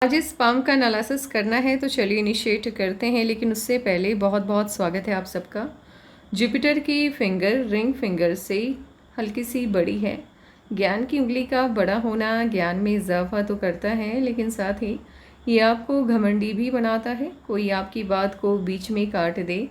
आज इस पाम का एनालिसिस करना है तो चलिए इनिशिएट करते हैं, लेकिन उससे पहले बहुत बहुत स्वागत है आप सबका। जुपिटर की फिंगर रिंग फिंगर से हल्की सी बड़ी है। ज्ञान की उंगली का बड़ा होना ज्ञान में इजाफा तो करता है, लेकिन साथ ही ये आपको घमंडी भी बनाता है। कोई आपकी बात को बीच में काट दे,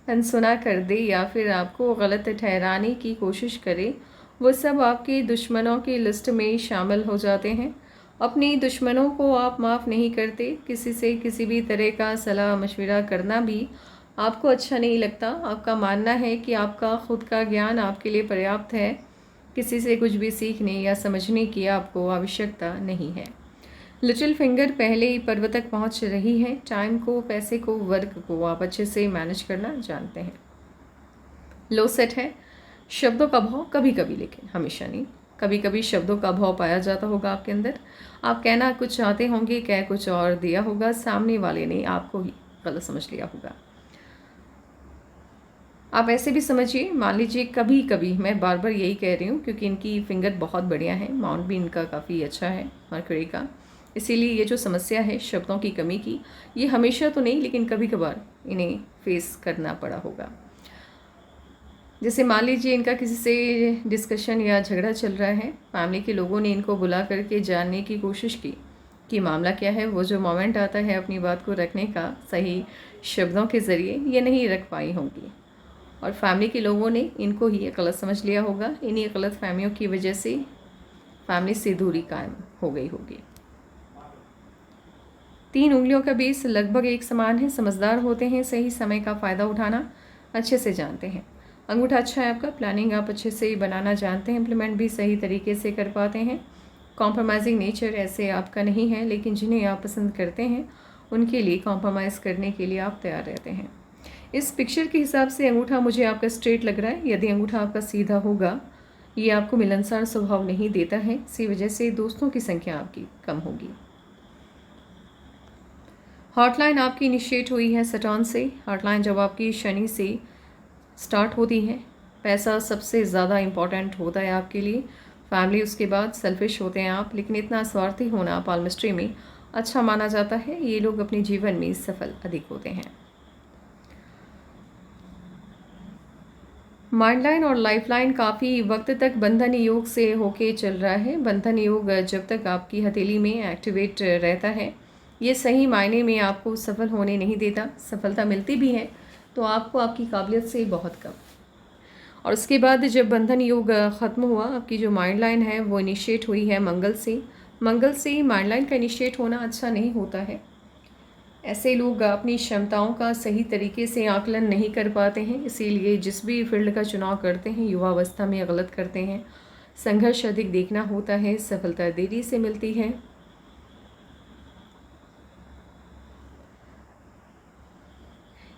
अनसुना कर दे या फिर आपको गलत ठहराने की कोशिश करे, वो सब आपके दुश्मनों की लिस्ट में शामिल हो जाते हैं। अपने दुश्मनों को आप माफ़ नहीं करते। किसी से किसी भी तरह का सलाह मशवरा करना भी आपको अच्छा नहीं लगता। आपका मानना है कि आपका खुद का ज्ञान आपके लिए पर्याप्त है। किसी से कुछ भी सीखने या समझने की आपको आवश्यकता नहीं है। लिटिल फिंगर पहले ही पर्वत तक पहुंच रही है। टाइम को, पैसे को, वर्क को आप अच्छे से मैनेज करना जानते हैं। लो सेट है। शब्दों का भाव कभी कभी, लेकिन हमेशा नहीं, कभी कभी शब्दों का भाव पाया जाता होगा आपके अंदर। आप कहना कुछ चाहते होंगे, कह कुछ और दिया होगा, सामने वाले ने आपको ही गलत समझ लिया होगा। आप ऐसे भी समझिए, मान लीजिए कभी कभी, मैं बार बार यही कह रही हूँ क्योंकि इनकी फिंगर बहुत बढ़िया है, माउंट भी इनका काफ़ी अच्छा है मरकरी का, इसीलिए ये जो समस्या है शब्दों की कमी की, ये हमेशा तो नहीं लेकिन कभी कभार इन्हें फेस करना पड़ा होगा। जैसे मान लीजिए इनका किसी से डिस्कशन या झगड़ा चल रहा है, फैमिली के लोगों ने इनको बुला करके जानने की कोशिश की कि मामला क्या है। वो जो मोमेंट आता है अपनी बात को रखने का सही शब्दों के ज़रिए, ये नहीं रख पाई होंगी और फैमिली के लोगों ने इनको ही गलत समझ लिया होगा। इन्हीं गलत फहमियों की वजह से फैमिली से दूरी कायम हो गई होगी। 3 उंगलियों का बेस लगभग एक समान है। समझदार होते हैं, सही समय का फ़ायदा उठाना अच्छे से जानते हैं। अंगूठा अच्छा है आपका, प्लानिंग आप अच्छे से बनाना जानते हैं, इम्प्लीमेंट भी सही तरीके से कर पाते हैं। कॉम्प्रोमाइजिंग नेचर ऐसे आपका नहीं है, लेकिन जिन्हें आप पसंद करते हैं उनके लिए कॉम्प्रोमाइज़ करने के लिए आप तैयार रहते हैं। इस पिक्चर के हिसाब से अंगूठा मुझे आपका स्ट्रेट लग रहा है। यदि अंगूठा आपका सीधा होगा, ये आपको मिलनसार स्वभाव नहीं देता है, इसी वजह से दोस्तों की संख्या आपकी कम होगी। हॉटलाइन आपकी इनिशिएट हुई है सटर्न से। हॉटलाइन जब आपकी शनि से स्टार्ट होती है, पैसा सबसे ज़्यादा इम्पॉर्टेंट होता है आपके लिए, फैमिली उसके बाद, सेल्फिश होते हैं आप, लेकिन इतना स्वार्थी होना पाल्मिस्ट्री में अच्छा माना जाता है। ये लोग अपने जीवन में सफल अधिक होते हैं। माइंड लाइन और लाइफ लाइन काफ़ी वक्त तक बंधन योग से होके चल रहा है। बंधन योग जब तक आपकी हथेली में एक्टिवेट रहता है, ये सही मायने में आपको सफल होने नहीं देता। सफलता मिलती भी है तो आपको आपकी काबिलियत से बहुत कम। और उसके बाद जब बंधन योग ख़त्म हुआ, आपकी जो माइंड लाइन है वो इनिशिएट हुई है मंगल से। मंगल से माइंड लाइन का इनिशिएट होना अच्छा नहीं होता है। ऐसे लोग अपनी क्षमताओं का सही तरीके से आकलन नहीं कर पाते हैं, इसीलिए जिस भी फील्ड का चुनाव करते हैं युवावस्था में गलत करते हैं। संघर्ष अधिक देखना होता है, सफलता देरी से मिलती है।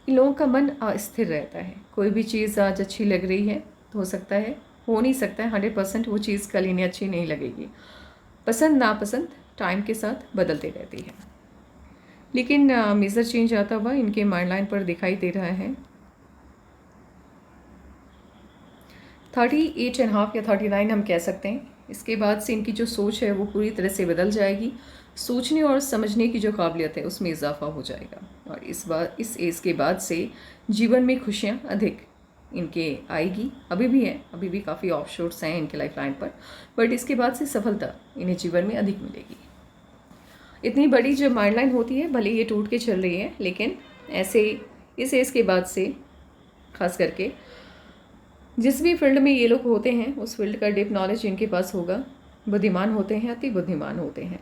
इन लोगों का मन अस्थिर रहता है। कोई भी चीज़ आज अच्छी लग रही है तो हो सकता है, हो नहीं सकता है 100% वो चीज़ कल इन्हें अच्छी नहीं लगेगी। पसंद नापसंद टाइम के साथ बदलती रहती है, लेकिन मेजर चेंज आता हुआ इनके माइंड लाइन पर दिखाई दे रहा है। 38.5 या 39 हम कह सकते हैं। इसके बाद से इनकी जो सोच है वो पूरी तरह से बदल जाएगी। सोचने और समझने की जो काबिलियत है उसमें इजाफा हो जाएगा और इस एज के बाद से जीवन में खुशियाँ अधिक इनके आएगी। अभी भी है, अभी भी काफ़ी ऑफशोर्स हैं इनके लाइफ लाइन पर, बट इसके बाद से सफलता इन्हें जीवन में अधिक मिलेगी। इतनी बड़ी जब माइंड लाइन होती है, भले ये टूट के चल रही है, लेकिन ऐसे इस एज के बाद से खास करके जिस भी फील्ड में ये लोग होते हैं उस फील्ड का डीप नॉलेज इनके पास होगा। बुद्धिमान होते हैं, अति बुद्धिमान होते हैं।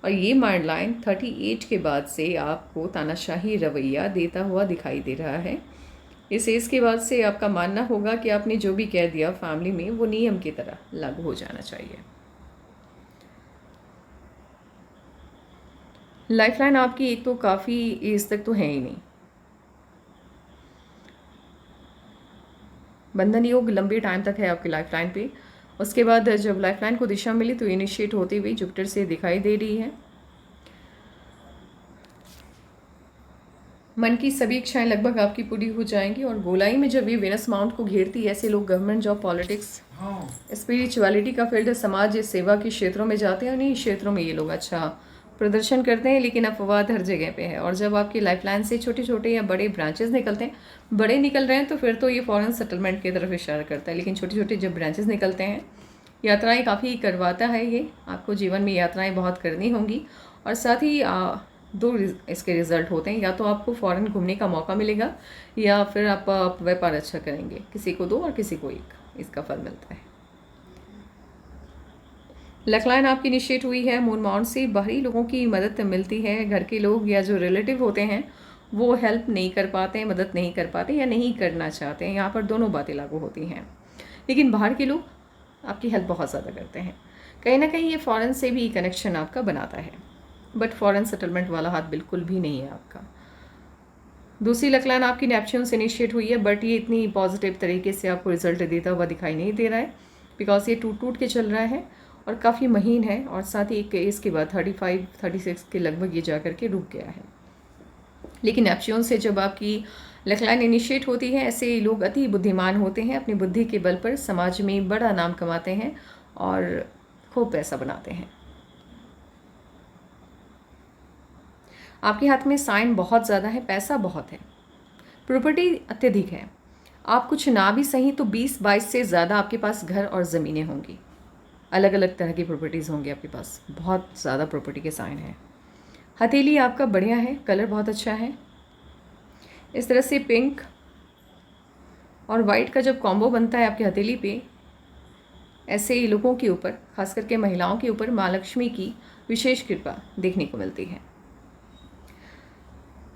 और ये माइंड लाइन 38 के बाद से आपको तानाशाही रवैया देता हुआ दिखाई दे रहा है। इस एज के बाद से आपका मानना होगा कि आपने जो भी कह दिया फैमिली में वो नियम की तरह लागू हो जाना चाहिए। लाइफलाइन आपकी एक तो काफ़ी एज तक तो है ही नहीं। बंधन योग लंबे टाइम तक है आपकी लाइफलाइन पे। उसके बाद जब लाइफलाइन को दिशा मिली तो इनिशिएट होती हुई जुपिटर से दिखाई दे रही है। मन की सभी इच्छाएं लगभग आपकी पूरी हो जाएंगी और गोलाई में जब ये वेनस माउंट को घेरती है, ऐसे लोग गवर्नमेंट जॉब, पॉलिटिक्स, स्पिरिचुअलिटी का फील्ड, समाज सेवा के क्षेत्रों में जाते हैं और इन्हीं क्षेत्रों में ये लोग अच्छा प्रदर्शन करते हैं, लेकिन अपवाद हर जगह पे है। और जब आपकी लाइफलाइन से छोटे छोटे या बड़े ब्रांचेस निकलते हैं, बड़े निकल रहे हैं तो फिर तो ये फ़ॉरेन सेटलमेंट की तरफ इशारा करता है। लेकिन छोटे छोटे जब ब्रांचेस निकलते हैं, यात्राएं काफ़ी करवाता है ये। आपको जीवन में यात्राएं बहुत करनी होंगी। और साथ ही दो इसके रिज़ल्ट होते हैं, या तो आपको फ़ॉरेन घूमने का मौका मिलेगा, या फिर आप व्यापार अच्छा करेंगे। किसी को 2 और किसी को 1 इसका फल मिलता है। लक लाइन आपकी इनिशिएट हुई है मून माउंट से। बाहरी लोगों की मदद मिलती है। घर के लोग या जो रिलेटिव होते हैं वो हेल्प नहीं कर पाते हैं, मदद नहीं कर पाते या नहीं करना चाहते हैं। यहाँ पर दोनों बातें लागू होती हैं। लेकिन बाहर के लोग आपकी हेल्प बहुत ज़्यादा करते हैं। कहीं ना कहीं ये फ़ॉरेन से भी कनेक्शन आपका बनाता है, बट फ़ॉरेन सेटलमेंट वाला हाथ बिल्कुल भी नहीं है आपका। दूसरी लक लाइन आपकी नेपच्यून से इनिशिएट हुई है, बट ये इतनी पॉजिटिव तरीके से आपको रिजल्ट देता हुआ दिखाई नहीं दे रहा है, बिकॉज ये टूट टूट के चल रहा है और काफ़ी महीन है। और साथ ही एक केस के बाद 35-36 के लगभग ये जा कर के रुक गया है। लेकिन नेपच्यून से जब आपकी लक लाइन इनिशिएट होती है, ऐसे लोग अति बुद्धिमान होते हैं। अपनी बुद्धि के बल पर समाज में बड़ा नाम कमाते हैं और खूब पैसा बनाते हैं। आपके हाथ में साइन बहुत ज़्यादा है, पैसा बहुत है, प्रॉपर्टी अत्यधिक है। आप कुछ ना भी सही तो 20-22 से ज़्यादा आपके पास घर और ज़मीनें होंगी। अलग अलग तरह की प्रॉपर्टीज़ होंगी आपके पास। बहुत ज़्यादा प्रॉपर्टी के साइन है। हथेली आपका बढ़िया है, कलर बहुत अच्छा है। इस तरह से पिंक और वाइट का जब कॉम्बो बनता है आपकी हथेली पे, ऐसे ही लोगों के ऊपर, खास करके महिलाओं के ऊपर माँ लक्ष्मी की विशेष कृपा देखने को मिलती है।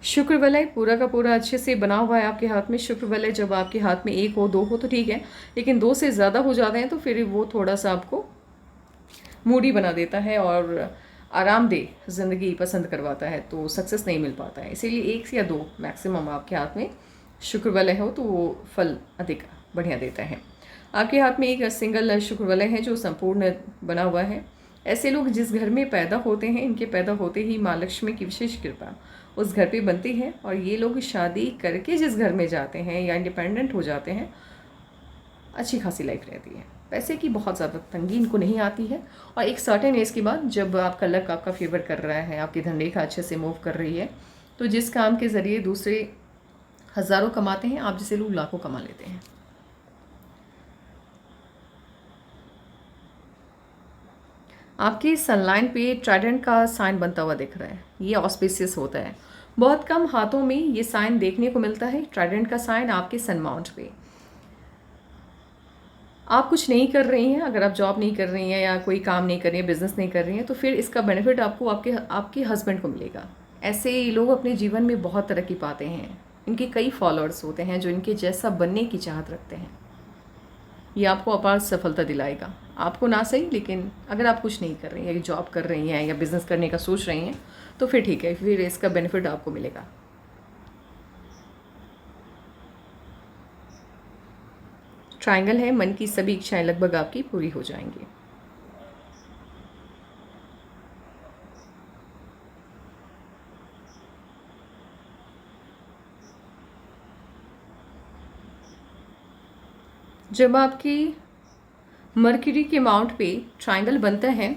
शुक्र वलय पूरा का पूरा अच्छे से बना हुआ है आपके हाथ में। शुक्र वलय जब आपके हाथ में 1 हो 2 हो तो ठीक है, लेकिन 2 से ज़्यादा हो जाते हैं तो फिर वो थोड़ा सा आपको मूडी बना देता है और आरामदेह ज़िंदगी पसंद करवाता है, तो सक्सेस नहीं मिल पाता है। इसीलिए 1 या 2 मैक्सिमम आपके हाथ में शुक्र वलय हो तो वो फल अधिक बढ़िया देता है। आपके हाथ में एक सिंगल शुक्र वलय है जो संपूर्ण बना हुआ है। ऐसे लोग जिस घर में पैदा होते हैं, इनके पैदा होते ही माँ लक्ष्मी की विशेष कृपा उस घर पे बनती है। और ये लोग शादी करके जिस घर में जाते हैं या इंडिपेंडेंट हो जाते हैं, अच्छी खासी लाइफ रहती है। पैसे की बहुत ज़्यादा तंगी इनको नहीं आती है। और एक सर्टेन एज के बाद जब आपका लक आपका फेवर कर रहा है, आपकी धनरेखा अच्छे से मूव कर रही है, तो जिस काम के ज़रिए दूसरे हज़ारों कमाते हैं, आप जैसे लोग लाखों कमा लेते हैं। आपकी सनलाइन पे ट्राइडेंट का साइन बनता हुआ दिख रहा है। ये ऑस्पिशियस होता है। बहुत कम हाथों में ये साइन देखने को मिलता है, ट्राइडेंट का साइन आपके सन माउंट पे। आप कुछ नहीं कर रही हैं, अगर आप जॉब नहीं कर रही हैं या कोई काम नहीं कर रही हैं, बिजनेस नहीं कर रही हैं, तो फिर इसका बेनिफिट आपको आपके हस्बैंड को मिलेगा। ऐसे लोग अपने जीवन में बहुत तरक्की पाते हैं। इनके कई फॉलोअर्स होते हैं जो इनके जैसा बनने की चाहत रखते हैं। ये आपको अपार सफलता दिलाएगा। आपको ना सही, लेकिन अगर आप कुछ नहीं कर रही हैं, या जॉब कर रही हैं या बिज़नेस करने का सोच रही हैं, तो फिर ठीक है, फिर इसका बेनिफिट आपको मिलेगा। ट्रायंगल है, मन की सभी इच्छाएं लगभग आपकी पूरी हो जाएंगी। जब आपकी मर्क्यूरी के माउंट पे ट्रायंगल बनता है,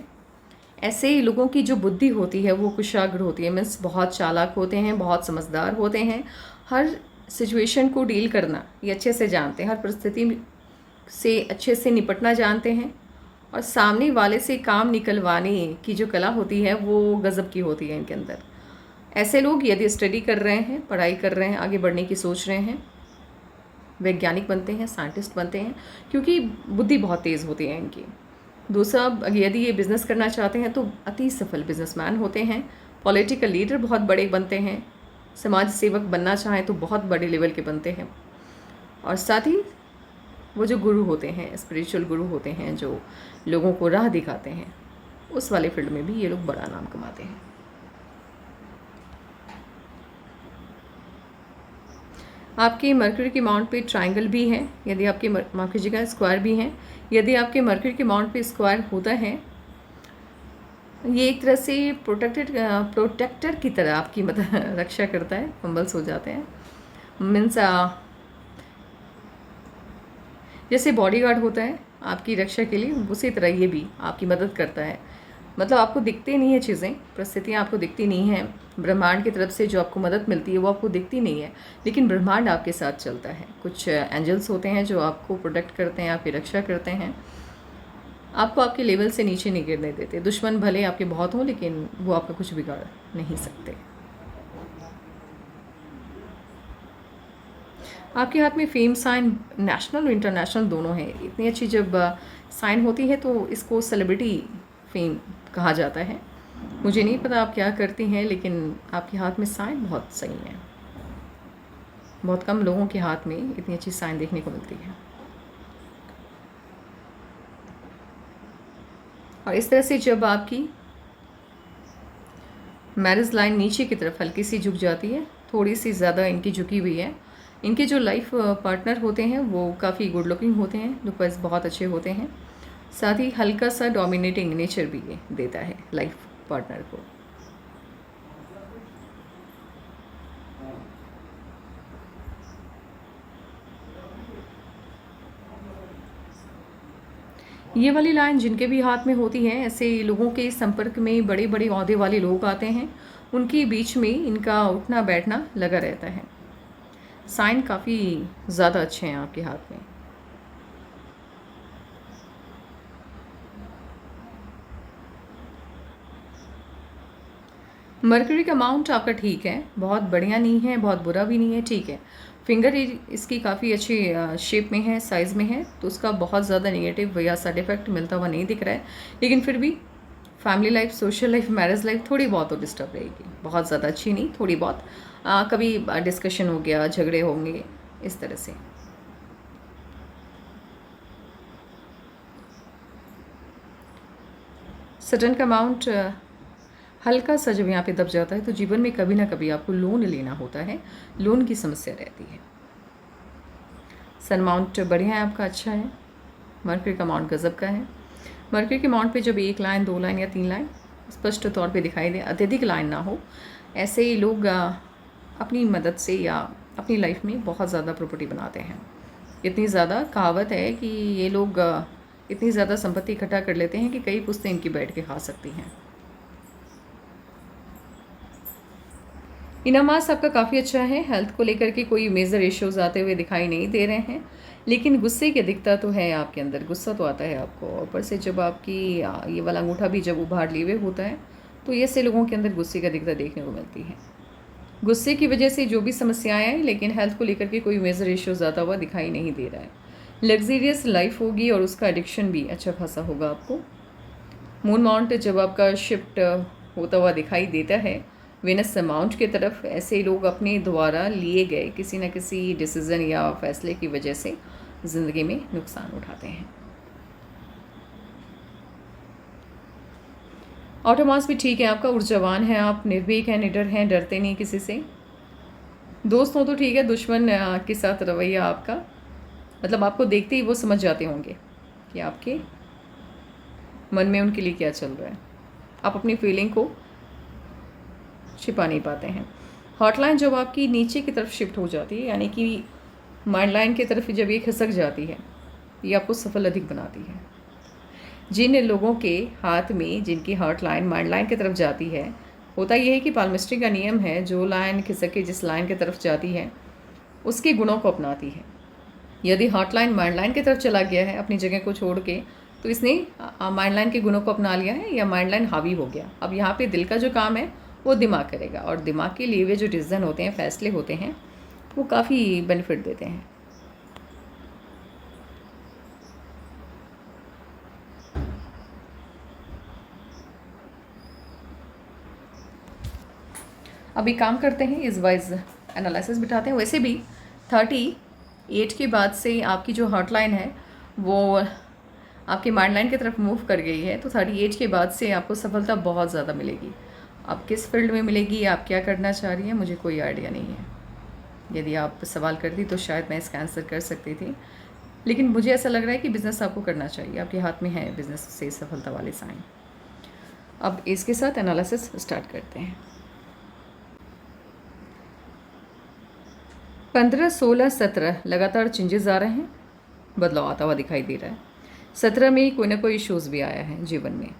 ऐसे ही लोगों की जो बुद्धि होती है वो कुशाग्र होती है। मीन्स बहुत चालाक होते हैं, बहुत समझदार होते हैं। हर सिचुएशन को डील करना ये अच्छे से जानते हैं, हर परिस्थिति से अच्छे से निपटना जानते हैं। और सामने वाले से काम निकलवाने की जो कला होती है वो गज़ब की होती है इनके अंदर। ऐसे लोग यदि स्टडी कर रहे हैं, पढ़ाई कर रहे हैं, आगे बढ़ने की सोच रहे हैं, वैज्ञानिक बनते हैं, साइंटिस्ट बनते हैं, क्योंकि बुद्धि बहुत तेज़ होती है इनकी। दूसरा, यदि ये बिज़नेस करना चाहते हैं तो अति सफल बिजनेसमैन होते हैं। पॉलिटिकल लीडर बहुत बड़े बनते हैं। समाज सेवक बनना चाहें तो बहुत बड़े लेवल के बनते हैं। और साथ ही वो जो गुरु होते हैं, स्पिरिचुअल गुरु होते हैं, जो लोगों को राह दिखाते हैं, उस वाले फील्ड में भी ये लोग बड़ा नाम कमाते हैं। आपके मर्क्यूरी के माउंट पे ट्रायंगल भी है, यदि आपके माफ कीजिएगा स्क्वायर भी हैं। यदि आपके मर्क्यूरी के माउंट पे स्क्वायर होता है, ये एक तरह से प्रोटेक्टर की तरह आपकी मतलब रक्षा करता है। फंबल्स हो जाते हैं, मीन्स जैसे बॉडीगार्ड होता है आपकी रक्षा के लिए, उसी तरह ये भी आपकी मदद करता है। मतलब आपको दिखती नहीं है चीज़ें, परिस्थितियाँ आपको दिखती नहीं हैं, ब्रह्मांड की तरफ से जो आपको मदद मिलती है वो आपको दिखती नहीं है, लेकिन ब्रह्मांड आपके साथ चलता है। कुछ एंजल्स होते हैं जो आपको प्रोटेक्ट करते हैं, आपकी रक्षा करते हैं, आपको आपके लेवल से नीचे नहीं गिरने देते। दुश्मन भले आपके बहुत हों, लेकिन वो आपका कुछ बिगाड़ नहीं सकते। आपके हाथ में फेम साइन नेशनल और इंटरनेशनल दोनों है। इतनी अच्छी जब साइन होती है तो इसको सेलिब्रिटी फेम कहा जाता है। मुझे नहीं पता आप क्या करती हैं, लेकिन आपके हाथ में साइन बहुत सही है। बहुत कम लोगों के हाथ में इतनी अच्छी साइन देखने को मिलती है। और इस तरह से जब आपकी मैरिज लाइन नीचे की तरफ हल्की सी झुक जाती है, थोड़ी सी ज़्यादा इनकी झुकी हुई है। इनके जो लाइफ पार्टनर होते हैं वो काफ़ी गुड लुकिंग होते हैं, लुक बहुत अच्छे होते हैं, साथ ही हल्का सा डोमिनेटिंग नेचर भी ये देता है लाइफ पार्टनर को। ये वाली लाइन जिनके भी हाथ में होती है, ऐसे लोगों के संपर्क में बड़े बड़े ओहदे वाले लोग आते हैं, उनके बीच में इनका उठना बैठना लगा रहता है। साइन काफ़ी ज़्यादा अच्छे हैं आपके हाथ में। मरकरी का अमाउंट आपका ठीक है, बहुत बढ़िया नहीं है, बहुत बुरा भी नहीं है, ठीक है। फिंगर इसकी काफ़ी अच्छी शेप में है, साइज़ में है, तो उसका बहुत ज़्यादा नेगेटिव या साइड इफ़ेक्ट मिलता हुआ नहीं दिख रहा है। लेकिन फिर भी family life, social life, marriage life थोड़ी बहुत तो डिस्टर्ब रहेगी, बहुत ज़्यादा अच्छी नहीं, थोड़ी बहुत। कभी डिस्कशन हो गया, झगड़े होंगे, इस तरह से। सडन का अमाउंट हल्का सा जब यहाँ पे दब जाता है तो जीवन में कभी ना कभी आपको लोन लेना होता है, लोन की समस्या रहती है। सन अमाउंट बढ़िया है आपका, अच्छा है। मरकरी का अमाउंट गजब का है। मरकरी के अमाउंट पे जब 1 लाइन, 2 लाइन या 3 लाइन स्पष्ट तौर पे दिखाई दे, अत्यधिक लाइन ना हो, ऐसे ही लोग अपनी मदद से या अपनी लाइफ में बहुत ज़्यादा प्रॉपर्टी बनाते हैं। इतनी ज़्यादा कहावत है कि ये लोग इतनी ज़्यादा संपत्ति इकट्ठा कर लेते हैं कि कई पुश्तें इनकी बैठ के खा सकती हैं। इनामास आपका काफ़ी अच्छा है। हेल्थ को लेकर के कोई मेजर इश्यूज आते हुए दिखाई नहीं दे रहे हैं, लेकिन गुस्से की अधिकता तो है आपके अंदर, गुस्सा तो आता है आपको। ऊपर से जब आपकी ये वाला अंगूठा भी जब उभार लिए हुए होता है तो ये से लोगों के अंदर गुस्से की अधिकता देखने को मिलती है। गुस्से की वजह से जो भी समस्याएं हैं, लेकिन हेल्थ को लेकर के कोई मेजर इश्यूज आता हुआ दिखाई नहीं दे रहा है। लग्जरियस लाइफ होगी और उसका एडिक्शन भी अच्छा खासा होगा आपको। मून माउंट जब आपका शिफ्ट होता हुआ दिखाई देता है वेनस अमाउंट की तरफ, ऐसे लोग अपने द्वारा लिए गए किसी न किसी डिसीज़न या फैसले की वजह से ज़िंदगी में नुकसान उठाते हैं। ऑटोमास भी ठीक है आपका, ऊर्जावान है आप, निर्भीक हैं, निडर हैं, डरते नहीं किसी से। दोस्त हो तो ठीक है, दुश्मन के साथ रवैया आपका, मतलब आपको देखते ही वो समझ जाते होंगे कि आपके मन में उनके लिए क्या चल रहा है। आप अपनी फीलिंग को छिपा नहीं पाते हैं। हॉटलाइन जब आपकी नीचे की तरफ शिफ्ट हो जाती है, यानी कि माइंड लाइन की तरफ जब ये खिसक जाती है, ये आपको सफल अधिक बनाती है। जिन लोगों के हाथ में, जिनकी हार्ट लाइन माइंड लाइन की तरफ जाती है, होता यह है कि पाल्मिस्ट्री का नियम है, जो लाइन खिसक के जिस लाइन की तरफ जाती है उसके गुणों को अपनाती है। यदि हार्ट लाइन माइंड लाइन की तरफ चला गया है अपनी जगह को छोड़ के, तो इसने माइंड लाइन के गुणों को अपना लिया है या माइंड लाइन हावी हो गया। अब यहाँ पे दिल का जो काम है वो दिमाग करेगा, और दिमाग के लिए वे जो डिसीजन होते हैं, फैसले होते हैं, वो काफ़ी बेनिफिट देते हैं। अभी काम करते हैं, इस वाइज एनालिसिस बिठाते हैं। वैसे भी 38 के बाद से आपकी जो हॉट लाइन है वो आपकी माइंड लाइन की तरफ मूव कर गई है, तो 38 के बाद से आपको सफलता बहुत ज़्यादा मिलेगी। आप किस फील्ड में मिलेगी, आप क्या करना चाह रही हैं, मुझे कोई आइडिया नहीं है। यदि आप सवाल करती तो शायद मैं इसका आंसर कर सकती थी, लेकिन मुझे ऐसा लग रहा है कि बिज़नेस आपको करना चाहिए, आपके हाथ में है बिज़नेस से सफलता वाले साइन। अब इसके साथ एनालिसिस स्टार्ट करते हैं। 15, 16, 17 लगातार चेंजेस आ रहे हैं, बदलाव आता हुआ दिखाई दे रहा है। 17 में कोई ना कोई इश्यूज़ भी आया है जीवन में।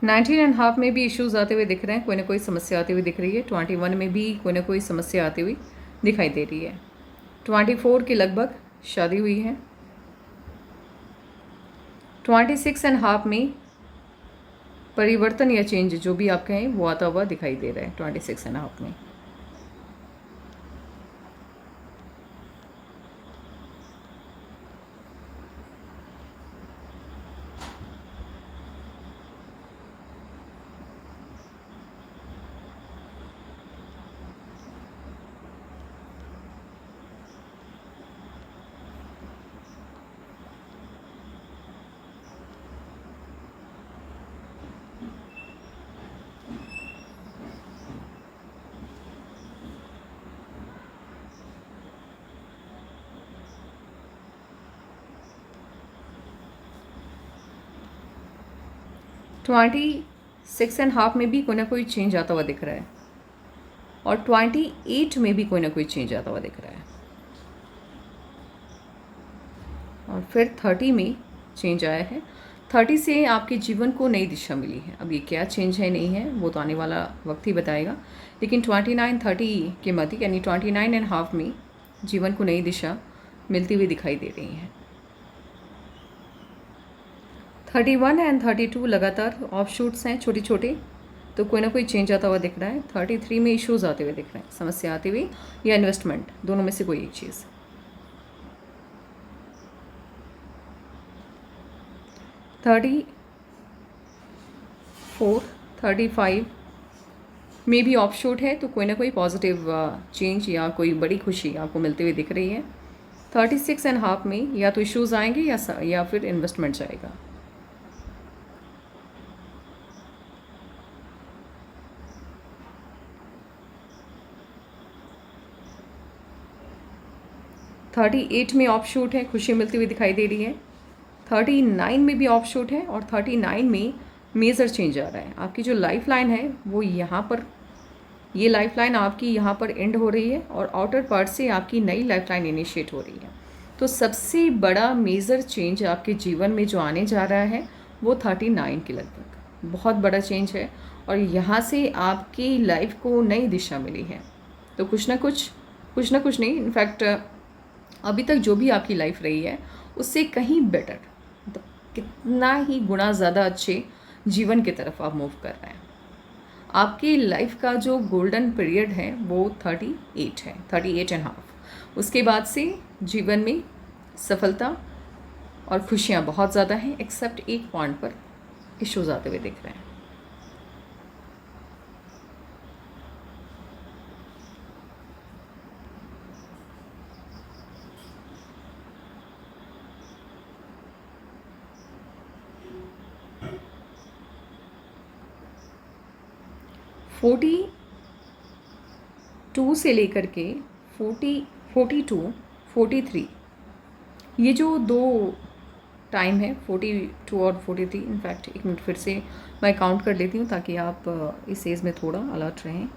19.5 में भी इश्यूज़ आते हुए दिख रहे हैं, कोई ना कोई समस्या आती हुई दिख रही है। 21 में भी कोई ना कोई समस्या आती हुई दिखाई दे रही है। 24 के लगभग शादी हुई है। 26.5 में परिवर्तन या चेंज जो भी आप कहें वो आता हुआ दिखाई दे रहा है 26.5 में। ट्वेंटी 6.5 में भी कोई ना कोई चेंज आता हुआ दिख रहा है और 28 में भी कोई ना कोई चेंज आता हुआ दिख रहा है और फिर 30 में चेंज आया है। 30 से आपके जीवन को नई दिशा मिली है। अब ये क्या चेंज है नहीं है वो तो आने वाला वक्त ही बताएगा, लेकिन 29-30 के मध्य यानी 29.5 में जीवन को नई दिशा मिलती हुई दिखाई दे रही है। 31 एंड 32 लगातार ऑफ शूट्स हैं छोटे छोटे, तो कोई ना कोई चेंज आता हुआ दिख रहा है। 33 में इश्यूज़ आते हुए दिख रहे हैं, समस्या आती हुई या इन्वेस्टमेंट, दोनों में से कोई एक चीज़। 34 35 में भी ऑफ शूट है, तो कोई ना कोई पॉजिटिव चेंज या कोई बड़ी खुशी आपको मिलती हुई दिख रही है। 36.5 में या तो इश्यूज़ आएंगे या फिर इन्वेस्टमेंट जाएगा। 38 में ऑफ शूट है, खुशी मिलती हुई दिखाई दे रही है। 39 में भी ऑफ शूट है और 39 में मेजर चेंज आ रहा है। आपकी जो लाइफ लाइन है वो यहाँ पर, ये लाइफ लाइन आपकी यहाँ पर एंड हो रही है और आउटर पार्ट से आपकी नई लाइफ लाइन इनिशिएट हो रही है। तो सबसे बड़ा मेजर चेंज आपके जीवन में जो आने जा रहा है वो 39 के लगभग, बहुत बड़ा चेंज है और यहाँ से आपकी लाइफ को नई दिशा मिली है। तो कुछ ना कुछ नहीं, इनफैक्ट अभी तक जो भी आपकी लाइफ रही है उससे कहीं बेटर, मतलब कितना ही गुना ज़्यादा अच्छे जीवन की तरफ आप मूव कर रहे हैं। आपकी लाइफ का जो गोल्डन पीरियड है वो 38 है, 38.5। उसके बाद से जीवन में सफलता और खुशियाँ बहुत ज़्यादा हैं, एक्सेप्ट एक पॉइंट पर इश्यूज आते हुए दिख रहे हैं। फोर्टी 2 से लेकर के 42 43, ये जो दो टाइम है 42 और 43, इनफैक्ट एक मिनट फिर से मैं काउंट कर लेती हूँ ताकि आप इस एज में थोड़ा अलर्ट रहें।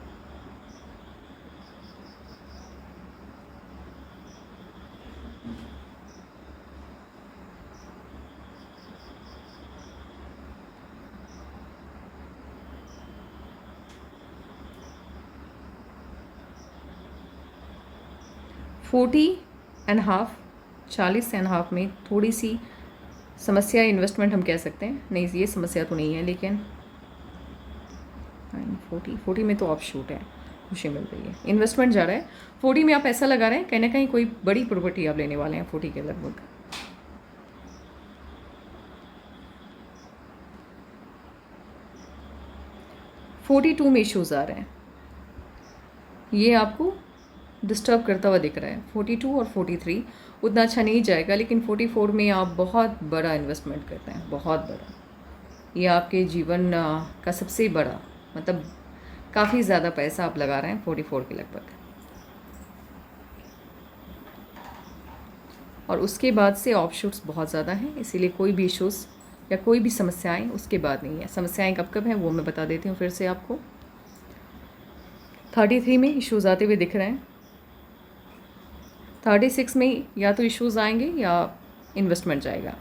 फोर्टी एंड हाफ 40.5 में थोड़ी सी समस्या, इन्वेस्टमेंट हम कह सकते हैं, नहीं ये समस्या तो नहीं है, लेकिन 40 में तो ऑफ शूट है, खुशी मिल रही है, इन्वेस्टमेंट जा रहा है। 40 में आप पैसा लगा रहे हैं, कहीं ना कहीं कोई बड़ी प्रॉपर्टी आप लेने वाले हैं 40 के लगभग। $42 में इश्यूज आ रहे हैं, ये आपको डिस्टर्ब करता हुआ दिख रहा है। 42 और 43 उतना अच्छा नहीं जाएगा, लेकिन 44 में आप बहुत बड़ा इन्वेस्टमेंट करते हैं, बहुत बड़ा, ये आपके जीवन का सबसे बड़ा, मतलब काफ़ी ज़्यादा पैसा आप लगा रहे हैं 44 के लगभग। और उसके बाद से ऑफशूट्स बहुत ज़्यादा हैं, इसीलिए कोई भी इश्यूज़ या कोई भी समस्याएं उसके बाद नहीं है। समस्याएं कब कब हैं वो मैं बता देती हूँ फिर से आपको। 33 में इश्यूज़ आते हुए दिख रहे हैं। 36 में या तो इश्यूज़ आएंगे या इन्वेस्टमेंट जाएगा।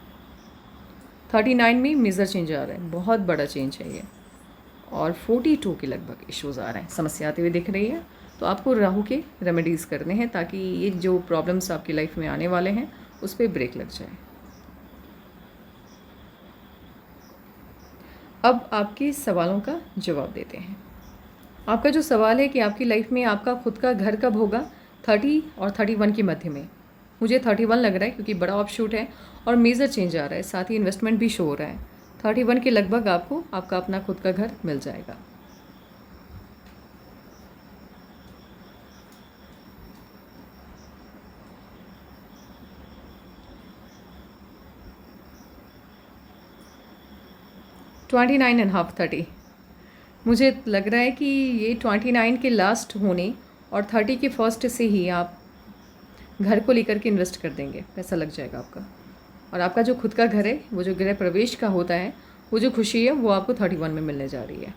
39 में मेजर चेंज आ रहा है, बहुत बड़ा चेंज है ये। और 42 के लगभग इश्यूज़ आ रहे हैं, समस्या आती हुई दिख रही है। तो आपको राहु के रेमेडीज़ करने हैं ताकि ये जो प्रॉब्लम्स आपकी लाइफ में आने वाले हैं उस पर ब्रेक लग जाए। अब आपके सवालों का जवाब देते हैं। आपका जो सवाल है कि आपकी लाइफ में आपका खुद का घर कब होगा, 30 और 31 के मध्य में। मुझे 31 लग रहा है क्योंकि बड़ा ऑफशूट है और मेजर चेंज आ रहा है, साथ ही इन्वेस्टमेंट भी शो हो रहा है। 31 के लगभग आपको आपका अपना खुद का घर मिल जाएगा। $29.5 30 मुझे लग रहा है कि ये 29 के लास्ट होने और 30 के फर्स्ट से ही आप घर को लेकर के इन्वेस्ट कर देंगे, पैसा लग जाएगा आपका। और आपका जो खुद का घर है, वो जो गृह प्रवेश का होता है, वो जो खुशी है वो आपको 31 में मिलने जा रही है।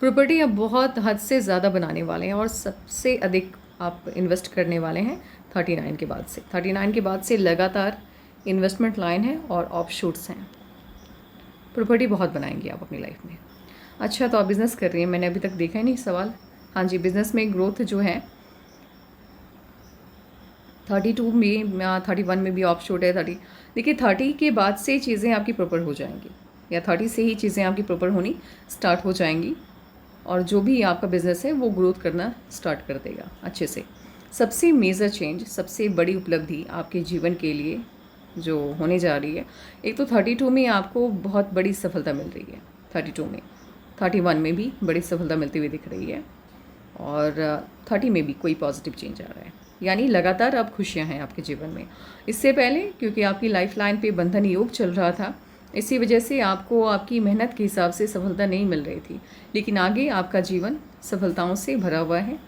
प्रॉपर्टी अब बहुत हद से ज़्यादा बनाने वाले हैं और सबसे अधिक आप इन्वेस्ट करने वाले हैं 39 के बाद से। 39 के बाद से लगातार इन्वेस्टमेंट लाइन है और ऑफशूट्स हैं। प्रॉपर्टी बहुत बनाएंगे आप अपनी लाइफ में। अच्छा, तो आप बिज़नेस कर रही हैं, मैंने अभी तक देखा ही नहीं सवाल। हाँ जी, बिज़नेस में ग्रोथ जो है 32 में, 31 में भी ऑफशूट है 30। देखिए 30 के बाद से चीज़ें आपकी प्रॉपर हो जाएंगी, या 30 से ही चीज़ें आपकी प्रॉपर होनी स्टार्ट हो जाएंगी और जो भी आपका बिज़नेस है वो ग्रोथ करना स्टार्ट कर देगा अच्छे से। सबसे मेजर चेंज, सबसे बड़ी उपलब्धि आपके जीवन के लिए जो होने जा रही है, एक तो 32 में आपको बहुत बड़ी सफलता मिल रही है, 32 में, 31 में भी बड़ी सफलता मिलती हुई दिख रही है और 30 में भी कोई पॉजिटिव चेंज आ रहा है, यानी लगातार अब खुशियां हैं आपके जीवन में। इससे पहले क्योंकि आपकी लाइफ लाइन पे बंधन योग चल रहा था, इसी वजह से आपको आपकी मेहनत के हिसाब से सफलता नहीं मिल रही थी, लेकिन आगे आपका जीवन सफलताओं से भरा हुआ है।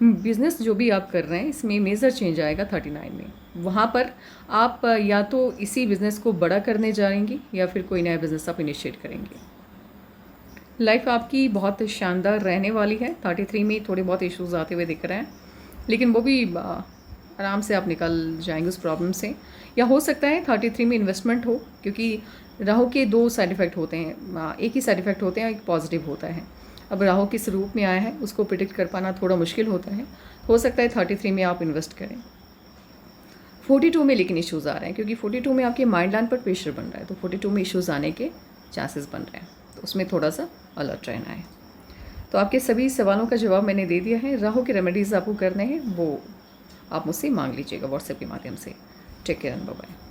बिज़नेस जो भी आप कर रहे हैं इसमें मेजर चेंज आएगा 39 में। वहाँ पर आप या तो इसी बिज़नेस को बड़ा करने जाएंगी या फिर कोई नया बिज़नेस आप इनिशिएट करेंगे। लाइफ आपकी बहुत शानदार रहने वाली है। 33 में थोड़े बहुत इश्यूज़ आते हुए दिख रहे हैं, लेकिन वो भी आराम से आप निकल जाएंगे उस प्रॉब्लम से। या हो सकता है 33 में इन्वेस्टमेंट हो, क्योंकि राहु के 2 साइड इफ़ेक्ट होते हैं, एक ही साइड इफ़ेक्ट होते हैं, एक पॉजिटिव होता है। अब राहु किस रूप में आया है उसको प्रिडिक्ट कर पाना थोड़ा मुश्किल होता है। हो सकता है 33 में आप इन्वेस्ट करें। 42 में लेकिन इश्यूज़ आ रहे हैं, क्योंकि 42 में आपके माइंड लाइन पर प्रेशर बन रहा है, तो 42 में इश्यूज़ आने के चांसेस बन रहे हैं, तो उसमें थोड़ा सा अलर्ट रहना है। तो आपके सभी सवालों का जवाब मैंने दे दिया है। राहु के रेमेडीज़ आपको करने हैं, वो आप मुझसे मांग लीजिएगा व्हाट्सएप के माध्यम से। Take care and bye bye.